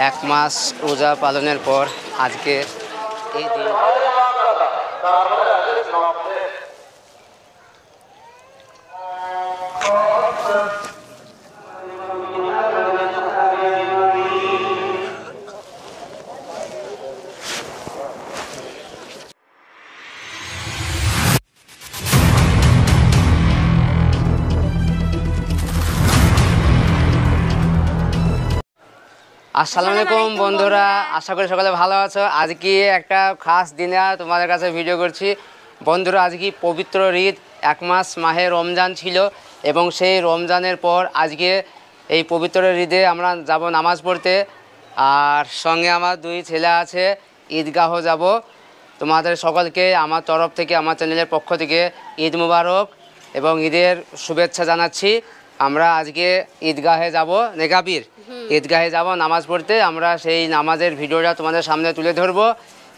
এক মাস রোজা পালনের পর আজকে এই দিন আসসালামু আলাইকুম বন্ধুরা, আশা করি সকালে ভালো আছো। আজকে একটা খাস দিনে তোমাদের কাছে ভিডিও করছি। বন্ধুরা, আজকে পবিত্র ঈদ, এক মাস মাহে রমজান ছিল এবং সেই রমজানের পর আজকে এই পবিত্র ঈদে আমরা যাব নামাজ পড়তে। আর সঙ্গে আমার দুই ছেলে আছে, ঈদগাহ যাব। তোমাদের সকলকে আমার তরফ থেকে, আমার চ্যানেলের পক্ষ থেকে ঈদ মুবারক এবং ঈদের শুভেচ্ছা জানাচ্ছি। আমরা আজকে ঈদগাহে যাব, নেকাবির ঈদগাহে যাব নামাজ পড়তে। আমরা সেই নামাজের ভিডিওটা তোমাদের সামনে তুলে ধরবো।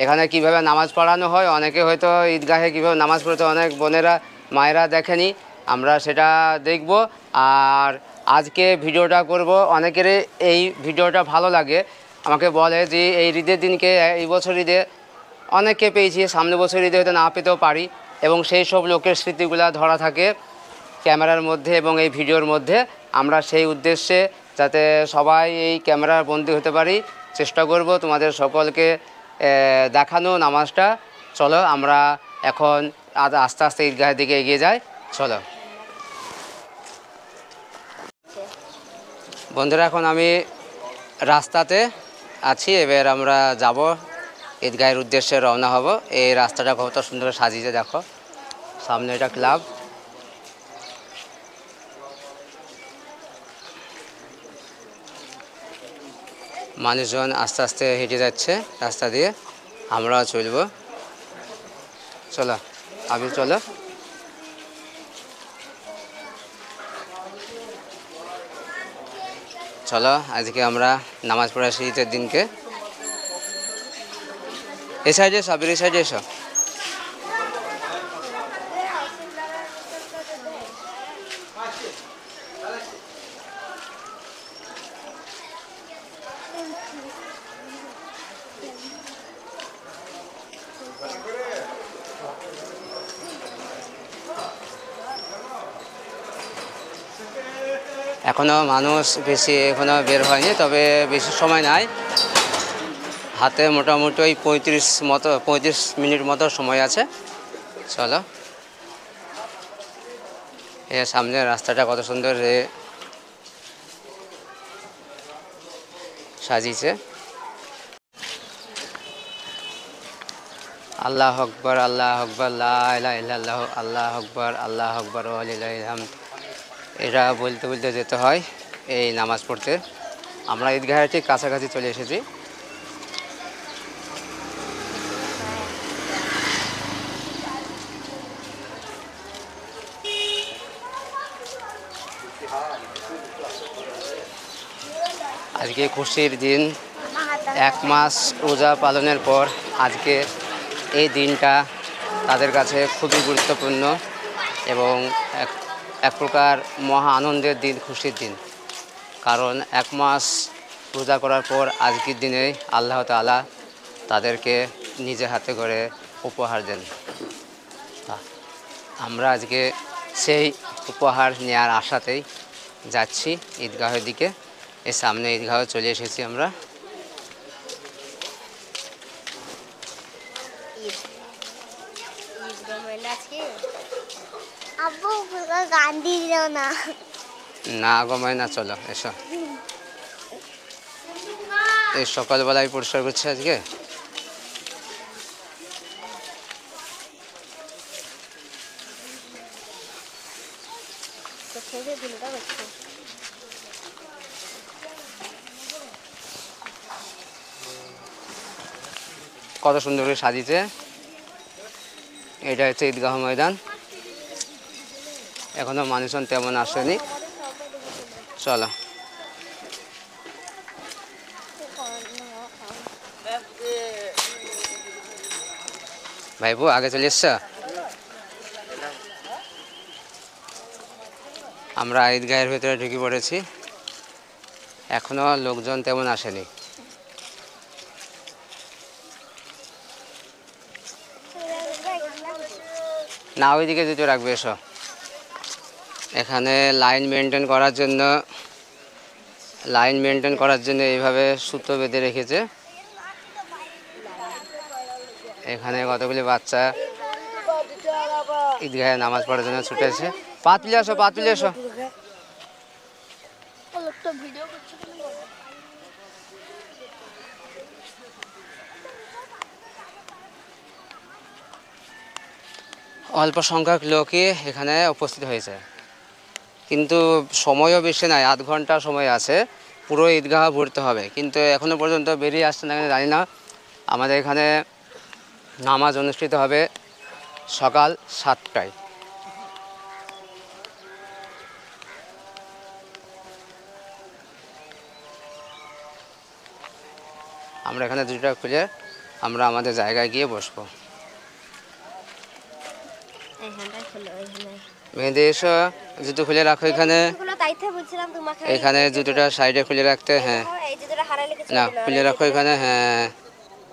এখানে কিভাবে নামাজ পড়ানো হয়, অনেকে হয়তো ঈদগাহে কীভাবে নামাজ পড়তে অনেক বোনেরা মায়েরা দেখেনি, আমরা সেটা দেখব। আর আজকে ভিডিওটা করব, অনেকেরই এই ভিডিওটা ভালো লাগে, আমাকে বলে যে এই ঈদের দিনকে, এই বছর ঈদে অনেককে পেয়েছি, সামনে বছর ঈদে হয়তো না পেতেও পারি, এবং সেই সব লোকের স্মৃতিগুলো ধরা থাকে ক্যামেরার মধ্যে এবং এই ভিডিওর মধ্যে। আমরা সেই উদ্দেশ্যে যাতে সবাই এই ক্যামেরার বন্দী হতে পারি চেষ্টা করব তোমাদের সকলকে দেখানো নামাজটা। চলো আমরা এখন আস্তে আস্তে ঈদগাহের দিকে এগিয়ে যাই। চলো বন্ধুরা, এখন আমি রাস্তাতে আছি, এবার আমরা যাব ঈদগাহের উদ্দেশ্যে রওনা হব। এই রাস্তাটা কত সুন্দর সাজিয়েছে দেখো, সামনে এটা ক্লাব। মানুষজন আস্তে আস্তে হেঁটে যাচ্ছে রাস্তা দিয়ে, আমরাও চলব। চলো আমি চলো। চলো আজকে আমরা নামাজ পড়া ঈদের দিনকে। এই সাইডে এসো, এই সাইডে এসো। এখনও মানুষ বেশি এখনও বের হয়নি, তবে বেশি সময় নাই, হাতে মোটামুটি ওই 35 মিনিট মতো সময় আছে। চলো, এর সামনে রাস্তাটা কত সুন্দর সাজিয়েছে। আল্লাহু আকবার, আল্লাহু আকবার, লা ইলাহা ইল্লাল্লাহ, আল্লাহু আকবার, আল্লাহু আকবার, ওয়া লিল্লাহিল হামদ। এটা বলতে বলতে যেতে হয় এই নামাজ পড়তে। আমরা ঈদগাহের ঠিক কাছাকাছি চলে এসেছি। আজকে খুশির দিন, এক মাস রোজা পালনের পর আজকে এই দিনটা তাদের কাছে খুবই গুরুত্বপূর্ণ এবং এক প্রকার মহা আনন্দের দিন, খুশির দিন। কারণ এক মাস রোজা করার পর আজকের দিনে আল্লাহ তাআলা তাদেরকে নিজে হাতে করে উপহার দেন। আমরা আজকে সেই উপহার নেওয়ার আশাতেই যাচ্ছি ঈদগাহের দিকে। এর সামনে ঈদগাহ চলে এসেছি আমরা। না গমায় না, চলো এসো। এই সকালবেলায় পরিষ্কার করছে আজকে। কত সুন্দর করে সাজিয়েছে। এটা হচ্ছে ঈদগাহ ময়দান, এখনো মানুষজন তেমন আসেনি। চলো ভাইপু, আগে চলে এসছ। আমরা ঈদগাহের ভেতরে ঢুকে পড়েছি। এখনো লোকজন তেমন আসেনি। না ওইদিকে জুতো রাখবে, এসো। এখানে লাইন মেনটেন করার জন্য এইভাবে সুতো বেঁধে রেখেছে। এখানে কতগুলি বাচ্চা ঈদগাহে নামাজ পড়ার জন্য ছুটেছে। পাতলি আসো, পাতলি আসো। অল্প সংখ্যক লোকই এখানে উপস্থিত হয়েছে, কিন্তু সময়ও বেশি নাই, আধ ঘন্টা সময় আছে, পুরো ঈদগাহ ভরতে হবে। কিন্তু এখনও পর্যন্ত বেরিয়ে আসছে না, জানি না। আমাদের এখানে নামাজ অনুষ্ঠিত হবে সকাল 7টায়। আমরা এখানে জুতোটা খুলে আমরা আমাদের জায়গায় গিয়ে বসবো। মেহেদি এসো, জুতো খুলে রাখো এখানে। এখানে জুতোটা সাইডে খুলে রাখতে। হ্যাঁ না, খুলে রাখো এখানে। হ্যাঁ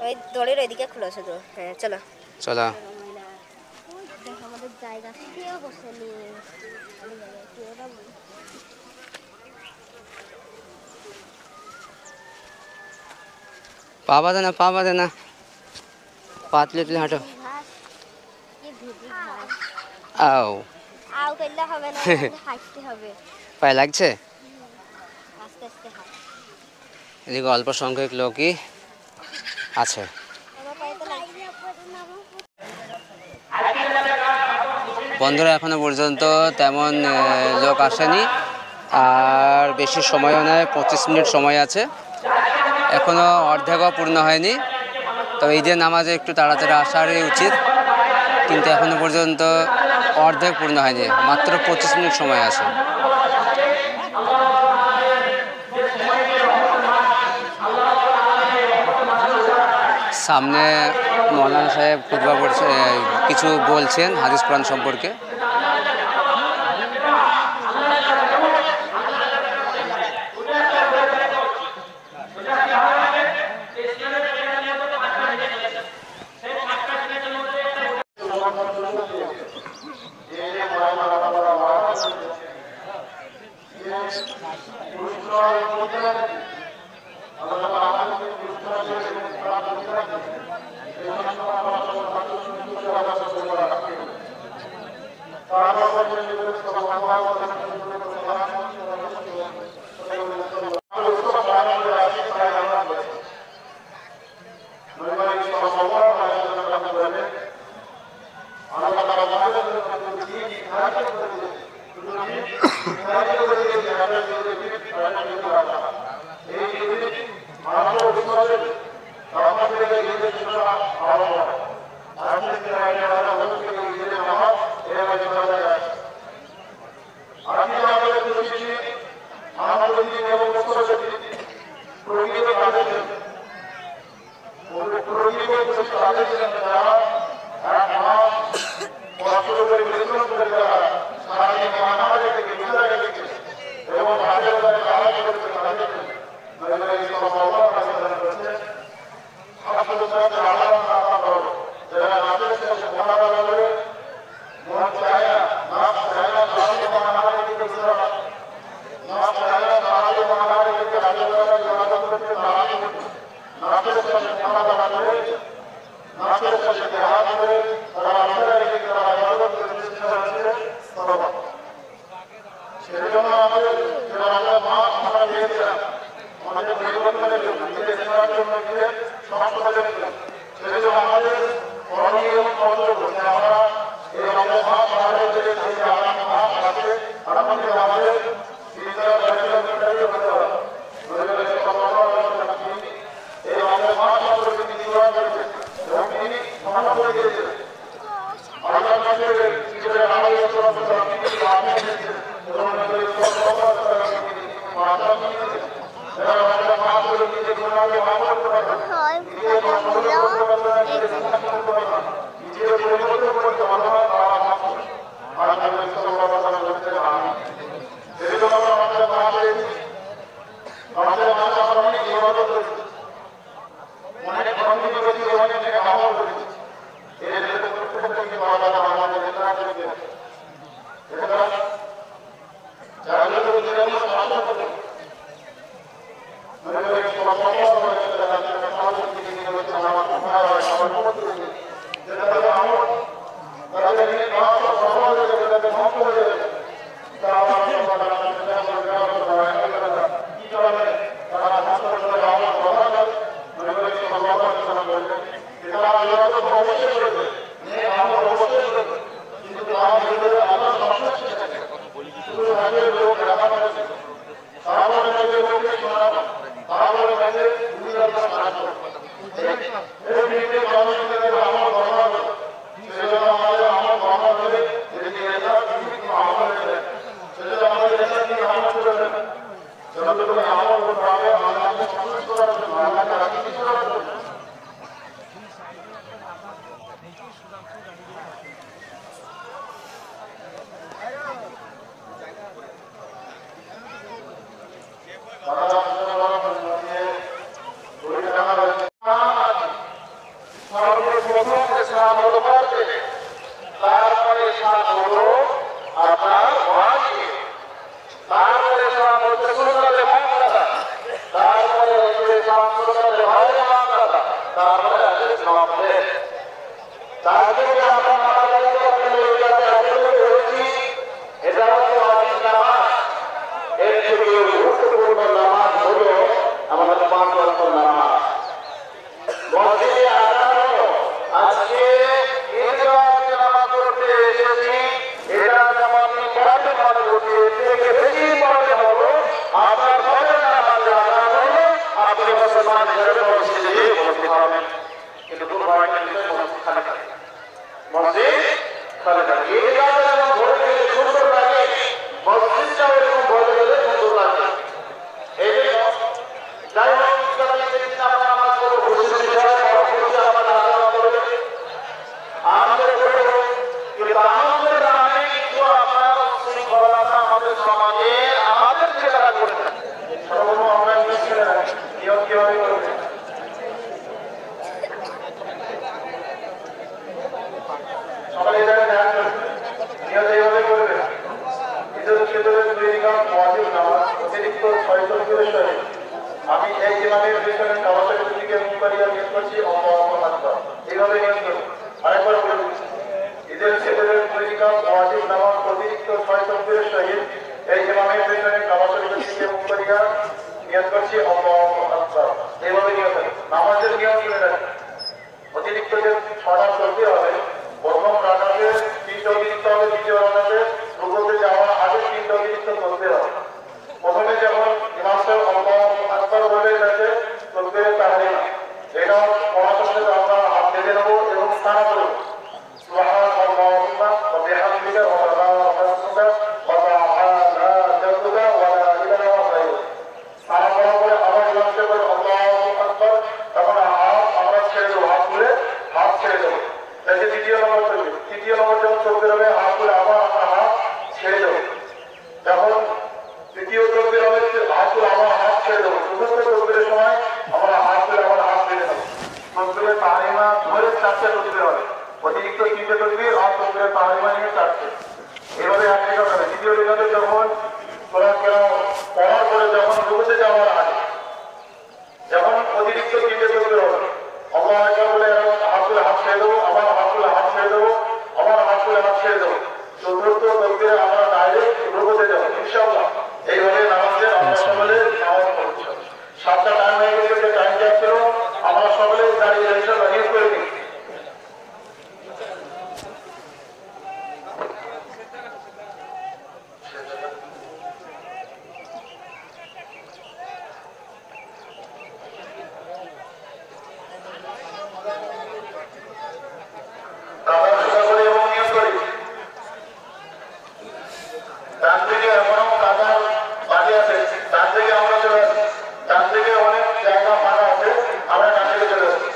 ওই দড়ির ওইদিকে খুলো শুধু। হ্যাঁ চলো চলো। আমাদের জায়গা কেউ বসেনি। পা বাঁধে না, পা বাঁধে না, পাতলে তুলে হাঁটো। আও আও করলে হবে না, হাঁটতে হবে। পায়ে লাগছে। আস্তে আস্তে হাঁট। এদিকে অল্প সংখ্যক লোকই আছে। বন্ধুরা এখনো পর্যন্ত তেমন লোক আসেনি, আর বেশি সময়ও নয়, 25 মিনিট সময় আছে। এখনো অর্ধেকও পূর্ণ হয়নি। তো ঈদের নামাজে একটু তাড়াতাড়ি আসারই উচিত, কিন্তু এখনো পর্যন্ত অর্ধেক পূর্ণ হয়নি, মাত্র 25 মিনিট সময় আছে। সামনে মৌলানা সাহেব খুতবা পড়ছে, কিছু বলছেন হাদিস কোরআন সম্পর্কে। অনেক বন্ধু করেছি, অনেক জায়গায় আমল করেছি। এর জন্য প্রত্যেককে আলাদা আমাদের নেতা করতে হবে। এটা যারা লোক দিলাম শাসন করতে মনে করে সব সমাজ করে তারা সমাজ থেকে নিয়ে গেছে আমার ভাই আমার মত যেটা আমল তারা নিয়ে নাও সমাজ থেকে তাদের ধ্বংস হয়ে যাবে। তারা আমার কি করে তারা ধ্বংস করে আমার কথা মনে করে সমাজ করে এটা আল্লাহ তো অবশ্যই করবে আমার অবশ্যই করবে কিন্তু আমার ভিতরে আল্লাহ সবসময় থাকে শুধু আগে লোক রাখা আছে তারপরে আগে লোককে শোনাবো তারপরে আগে তুমি আল্লাহ সাহায্য এই ভিতরে মানুষের আমার ধর্ম সেজন্য আমাদের আমার ধর্ম ধরে যদি এটা কিন্তু আমাদের সেজন্য আমাদের এটা নিয়ে আমরা করে যতটুকু আমল করতে হবে আল্লাহকে সন্তুষ্ট করার জন্য আল্লাহকে রাজি করার জন্য সর্বপ্রথম ইসলাম হলো পড়তে, তারপরে ইসলাম হলো আপনার ওয়াজি, তারপরে ইসলাম হচ্ছে সুন্নাতে মুআক্কাদা, তারপরে হচ্ছে ইসলাম সুন্নাতে গায়রে মুআক্কাদা, তারপরে আছে নফল। তারপরে আমরা নামাজের কথা বলেছি, এটা হচ্ছে ওয়াজিব নামাজ। এর থেকে গুরুত্বপূর্ণ নামাজ হলো আমাদের 5 ওয়াক্ত নামাজ। মসজিদে আযান হলো আজকে ঈদগাহে নামাজ পড়তে এসেছি, এটা যেমন পড়াতে পারে হচ্ছে থেকে বেশি পড়াতে হলো আপনার ফজর নামাজে আযান হলো আপনি মুসলমান হিসেবে মসজিদে গিয়ে বসতে পারবেন। কিন্তু দুর্ভাগ্যের বিষয় মসজিদ খালি থাকে, মসজিদ খালি থাকে। ঈদগাহে যেমন ভরে গেলে সুন্দর লাগে, মসজিদটাও এরকম ভরে গেলে সুন্দর লাগে। এই জন্য যাই হোক ইসলামী জিনিস আমরা নামাজ পড়বো, খুশির বিষয় বড় খুশি আমাদের আনন্দ করবে, আনন্দ করবো। কিন্তু আনন্দের নামে কিছু আপনার শৃঙ্খলতা আমাদের সমাজে আমাদের ছেলেরা করবে, সর্বপ্রথম আমরা ছেলেরা কিভাবে করবে সকালে এটাকে ধ্যান করবে, নিয়ত এইভাবে করবে। ঈদুল ফিতরের 2 রাকাত ওয়াজিব নামাজ অতিরিক্ত 6 তাকবীরের সহিত আমি এই ইমামের পেছনে কাবাতের দিকে মুখ করিয়া নিয়ত করছি আল্লাহু আকবার, এইভাবে নিয়ত করব। আরেকবার বলুন, ঈদুল ফিতরের 2 রাকাত ওয়াজিব নামাজ অতিরিক্ত 6 তাকবীরের সহিত এই ইমামের পেছনে কাবাতের দিকে মুখ করিয়া নিয়ত করছি আল্লাহু আকবার, এইভাবে নিয়ত করব। নামাজের নিয়ম শুনে রাখুন, অতিরিক্ত যে 6টা তাকবীর হবে, প্রথম রাকাতে 3টা অতিরিক্ত হবে, দ্বিতীয় রাকাতে রুকুতে যাওয়ার আগে 3টা অতিরিক্ত তাকবীর হবে। প্রথমে যখন ইমাম সাহেব আল্লাহু আকবার বলে যাচ্ছে তাকবীরে তাহরিমা, এটা পড়ার সাথে আমরা হাত বেঁধে নেব এবং সানা করব সুবহানাল্লাহুম্মা ওয়া বিহামদিকা ওয়া তাবারাকাতুকা ওয়া তাআলা জাদ্দুকা ওয়া লা ইলাহা গায়রুক। সানা করার পরে আবার ইমাম সাহেব বলে আল্লাহু আকবার, তখন হাত আমরা ছেড়ে দেবো, হাত তুলে হাত ছেড়ে দেবো। তাই দ্বিতীয় নম্বর তাকবীর, তৃতীয় নম্বর যখন তাকবীর হবে হাত তুলে আবার আমরা হাত ছেড়ে দেবো। যখন তৃতীয় তাকবীর হবে হাত তুলে আবার হাত ছেড়ে দেবো। চতুর্থ তাকবীরের সময় আমরা হাত তুলে আবার হাত ছেড়ে দেবো। তাকবীরে তাহরিমা ধরে 4টে তাকবীর হবে, অতিরিক্ত 3টে তাকবীর আর তাকবীরে তাহরিমা নিয়ে 4টে, এভাবে এক রেখাত হবে। দ্বিতীয় রেখাতে যখন কোরআন কেরাম পড়ার পরে যখন রুকুতে যাওয়ার আগে যখন অতিরিক্ত 3টে তাকবীর হবে, আল্লাহু আকবার বলে হাত তুলে হাত ছেড়ে দেবো, আবার হাত তুলে হাত ছেড়ে দেবো, আবার হাত তুলে হাত ছেড়ে দেবো। চতুর্থ তাকবীরে আমরা ডাইরেক্ট রুকুতে যাবো ইনশাআল্লাহ। এইভাবে নামাজের আমরা সকলে নামাজ পড়ছি। 7টা টাইম হয়ে গেছে, যে টাইম ক্যাপ ছিল আমরা সকলে দাঁড়িয়ে ইনশাআল্লাহ নিয়ত করে নিই। কাদা সোজা করে এবং নিয়ত করি। ডান দিকে এখনো কাদা বাকি আছে, ডান দিকে আমরা চলে আসি। ডান দিকে অনেক জায়গা ফাঁকা আছে, আমরা ডান দিকে চলে আসি।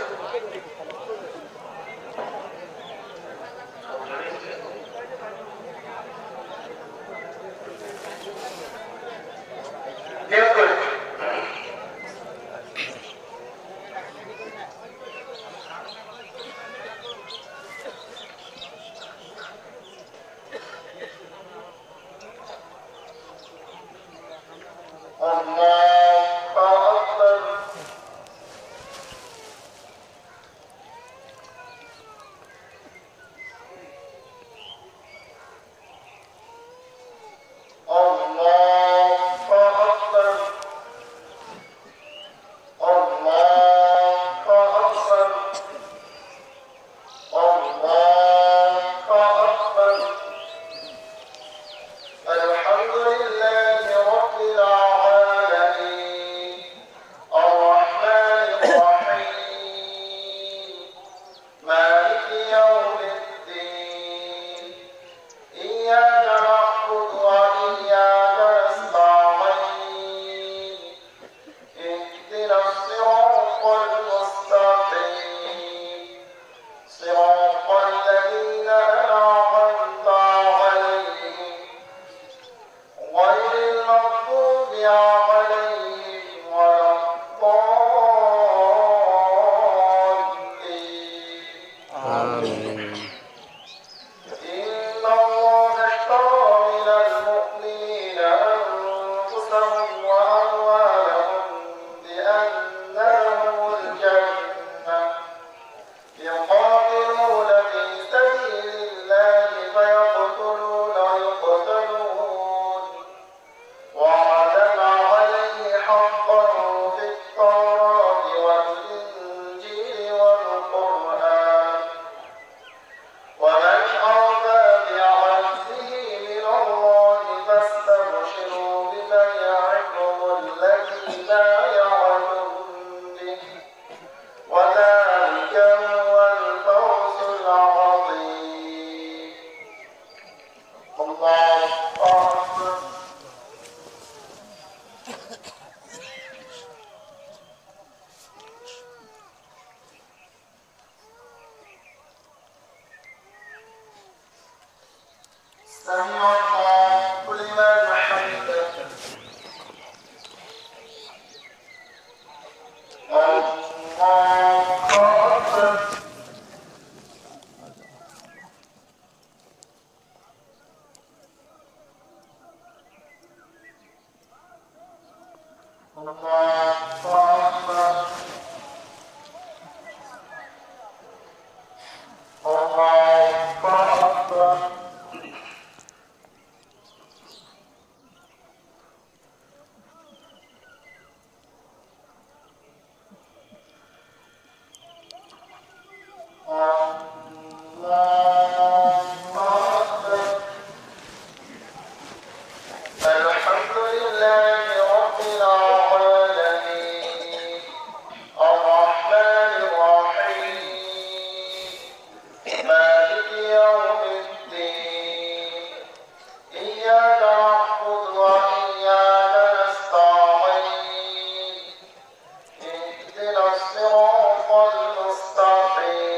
الصراط المستقيم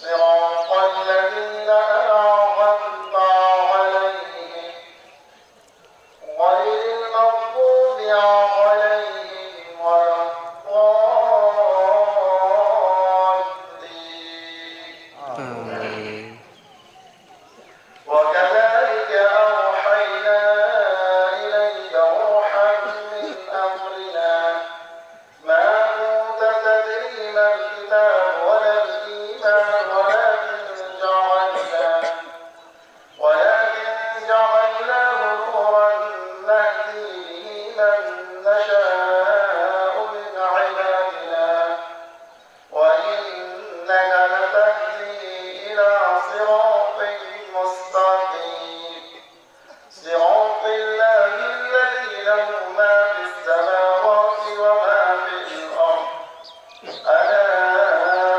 صراط الذين أنعمت عليهم غير المغضوب عليهم ولا الضالين. وكذلك أوحينا إليك روحا من أمرنا ما كنت تدري ما الكتاب ولا الإيمان ولكن جعلناه نورا نهدي به من نشاء من عبادنا وإنك لتهدي إلى صراط مستقيم صراط الله الذي له ما في السماوات وما في الأرض ألا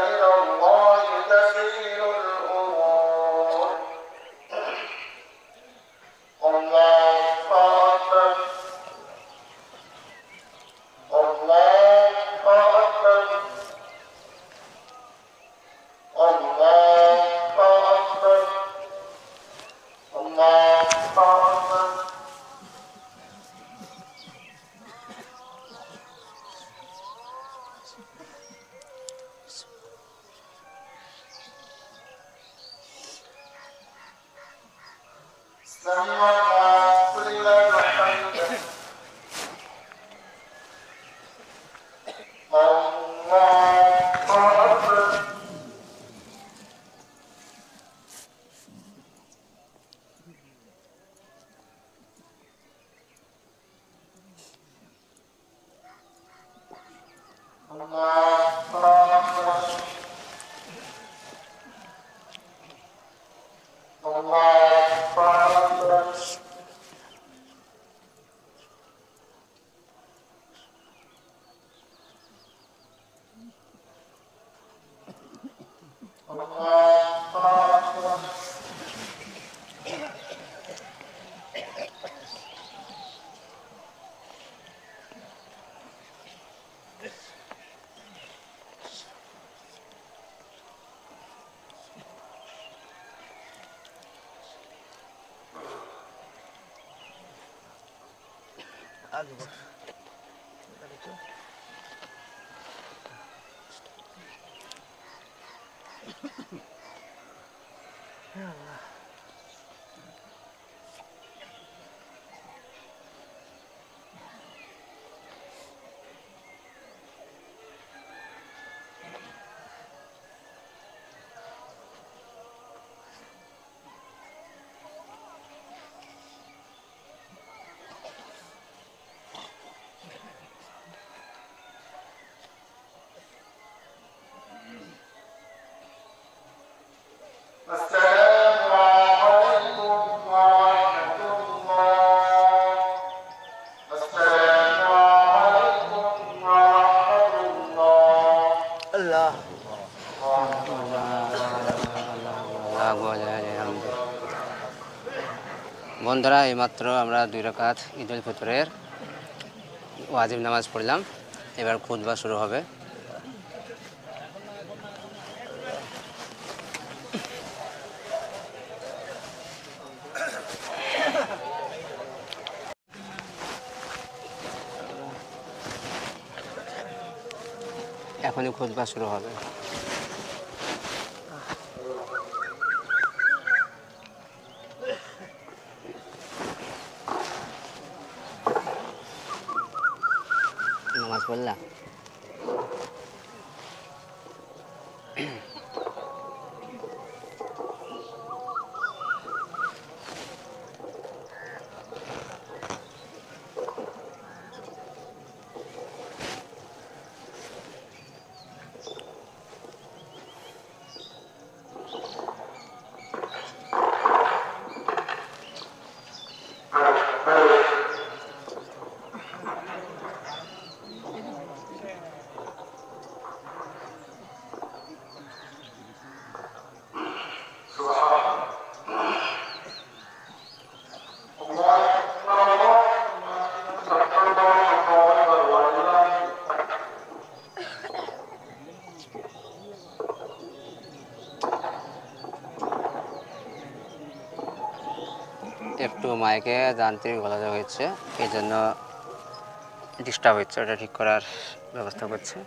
إلى الله تسير الأمور. الله أكبر الله أكبر الله أكبر الله أكبر. سمع الله لمن حمده. الله أكبر. الله أكبر. الله أكبر. السلام عليكم ورحمة الله. السلام عليكم ورحمة الله. আল্লাহ বন্ধুরা, এইমাত্র আমরা 2 রাকাত ঈদ উল ফিতরের ওয়াজিব নামাজ পড়লাম। এবার খুতবা শুরু হবে। এখনই খুতবা শুরু হবে। নামাজ পড়লা? একটু মাইকে যান্ত্রিক গলাতে হয়েছে, এই জন্য ডিস্টার্ব হচ্ছে, ওটা ঠিক করার ব্যবস্থা করছে।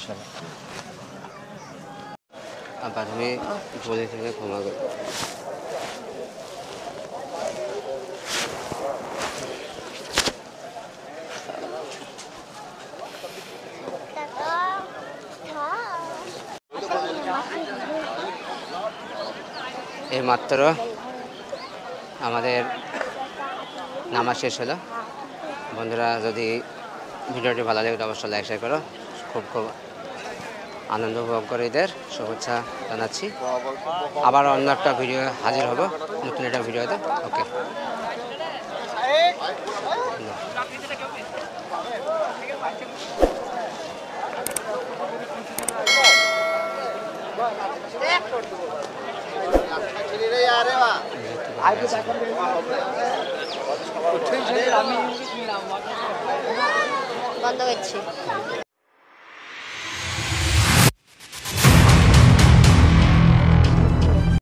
ইনশাআল্লাহ। আব্বা তুমি বলে থেকে ক্ষমা করো। এই মাত্র আমাদের নামাজ শেষ হলো। বন্ধুরা যদি ভিডিওটি ভালো লাগে তো অবশ্যই লাইক শেয়ার করো। খুব খুব আনন্দ উপভোগ করে ঈদের শুভেচ্ছা জানাচ্ছি। আবার অন্য একটা ভিডিও হাজির হব, নতুন একটা ভিডিওতে। ওকে, বন্ধ করছি।